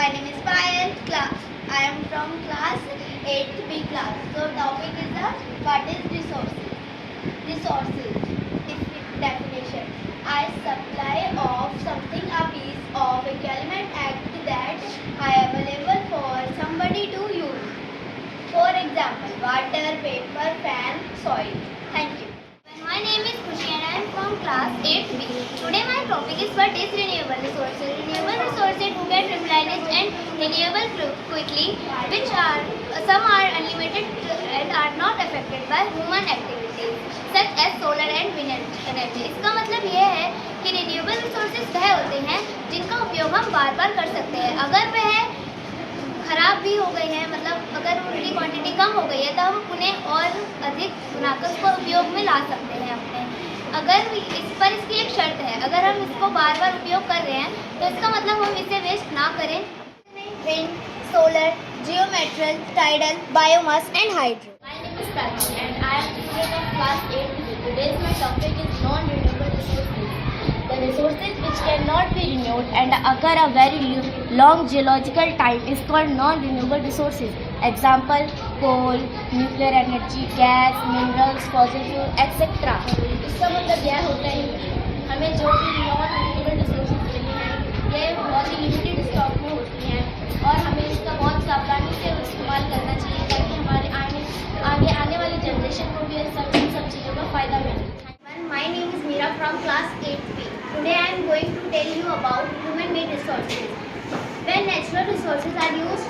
My name is Payal. I am from class 8th B class. So topic is what is resources? Resources. Definition. I supply of something, a piece of equipment act that are available for somebody to use. For example, water, paper, fan, soil. Thank you. My name is Khushi and I am from class 8B. Today my topic is what is renewable resources. Renewable resources do get replenished and renewable quickly, which are some are unlimited and are not affected by human activities such as solar and wind energy. इसका मतलब ये है कि renewable resources वह होते हैं जिनका उपयोग हम बार बार कर सकते हैं। अगर वह खराब भी हो गई है, मतलब अगर उनकी क्वांटिटी कम हो गई है, तो हम उन्हें और अधिक बनाकर उसको उपयोग में ला सकते हैं अपने। अगर इस पर इसकी एक शर्त है, अगर हम इसको बार बार उपयोग कर रहे हैं तो इसका मतलब हम इसे वेस्ट ना करें। Wind, solar, geothermal, tidal, biomass and hydro. My name is Prachi and I am a student of class 8B. Today's my topic is non-renewable resources. The resources which cannot be renewed and occur a very long geological time is called non-renewable resources. Example: coal, nuclear energy, gas, minerals, fossil fuel, etc. इसका मतलब यह होता है कि हमें जो भी non-renewable resources मिली हैं ये बहुत ही लिमिटेड स्टॉक में होती हैं और हमें इसका बहुत सावधानी से इस्तेमाल करना चाहिए ताकि हमारे आने वाली जनरेशन को भी इन सब चीज़ों का फ़ायदा मिले। My name is Meera from class 8B. Today I am going to tell you about human-made resources. When natural resources are used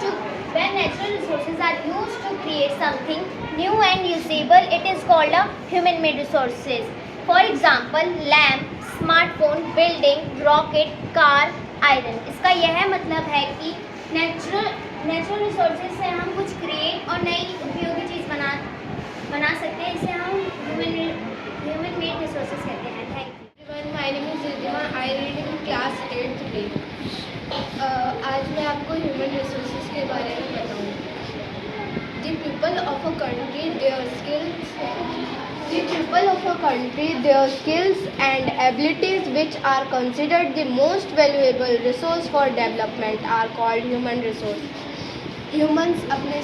to create something new and usable, it is called a human-made resources. For example, lamp, smartphone, building, rocket, car, iron. इसका यह मतलब है कि natural resources से हम कुछ create और नई उपयोगी चीज़ बना सकते हैं। इसे हम ह्यूमन मेड रिसोर्सेज कहते हैं। Thank you. Everyone, my name is Riddhima, I read in class 8th B. आज मैं आपको ह्यूमन रिसोर्सेज के बारे में बताऊंगी। The people of a country, their skills and abilities which are considered the most valuable resource for development are called human resource. Humans अपने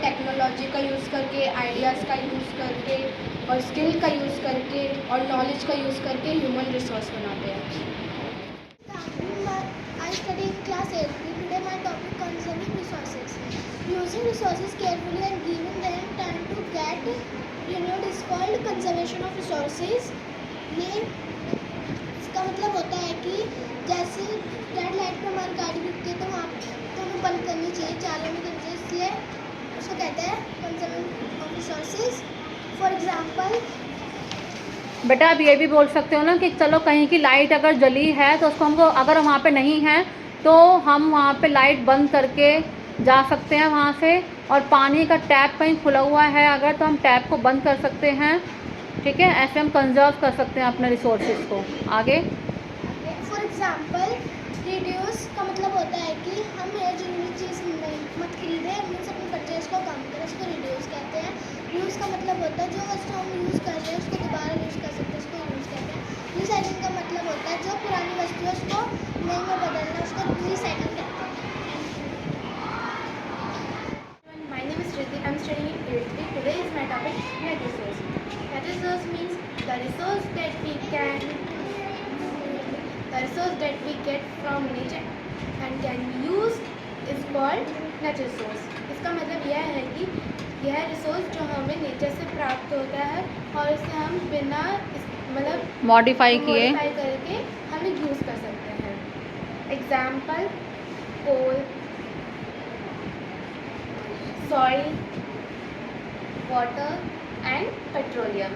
technology का use करके, आइडियाज़ का यूज़ करके और स्किल का यूज़ करके और नॉलेज का यूज़ करके ह्यूमन रिसोर्स बनाते हैं। I study in class 8B. Today my topic concerning resources. Using resources carefully and giving them time to get renewed is called conservation of resources. ये इसका मतलब होता है कि जैसे रेड लाइट पर हमारी गाड़ी रुकती है तो वहाँ तो हमें बंद करनी चाहिए, चालू नहीं करनी चाहिए, इसलिए उसको कहते हैं conservation of resources. For example, बेटा आप ये भी बोल सकते हो ना कि चलो कहीं की लाइट अगर जली है तो उसको हमको, अगर वहाँ पे नहीं है तो हम वहाँ पे लाइट बंद करके जा सकते हैं वहाँ से, और पानी का टैप कहीं खुला हुआ है अगर तो हम टैप को बंद कर सकते हैं। ठीक है, ऐसे हम कंजर्व कर सकते हैं अपने रिसोर्सेज को। आगे फॉर एग्जांपल, रिड्यूस का मतलब होता है कि हम ये जो चीज़ मत खरीदें, मीन्स अपने परचेज को कम करें, उसको रिड्यूस कहते हैं। यूज़ का मतलब होता है जो वस्तु हम यूज़ कर रहे हैं उसको दोबारा यूज़ कर सकते हैं, उसको यूज़ कहते हैं। रिसाइकलिंग का मतलब होता है जो पुरानी वस्तु है उसको नई में बदलना, उसको रिसाइकल कहते हैं। My name is Riddhi. I'm studying in 8th B. Today is my topic net resource. Net resource means the resource that we get from nature and can be used is called net resource. इसका मतलब यह है कि यह resource जो हमें nature से प्राप्त होता है और इसे हम बिना मतलब मॉडिफाई करके हम यूज़ कर सकते हैं। Example: coal, soil, water and petroleum.